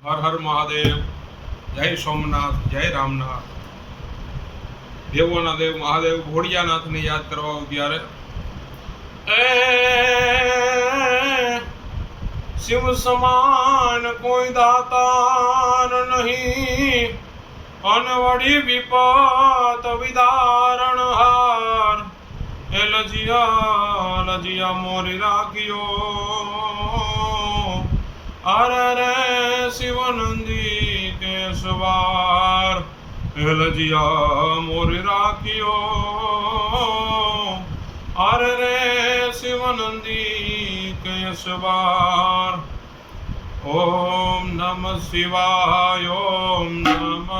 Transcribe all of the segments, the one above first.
હર હર મહાદેવ, જય સોમનાથ, જય રામનાથ. દેવોના દેવ મહાદેવ ભોળિયાનાથને યાદ કરવા ત્યારે શિવ સમાન કોઈ દાતાર નહીં, અનવડી વિપત વિદારણ હાર. એ લજિયા મોરી રાખ્યો, અરે રે શિવનંદી કેશવાર. એ લજિયા મોરી રાખ્યો, અરે રે શિવનંદી કેશવાર. ઓમ નમઃ શિવાય, ઓમ નમઃ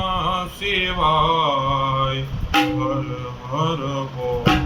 શિવાય. હર હર બોલ.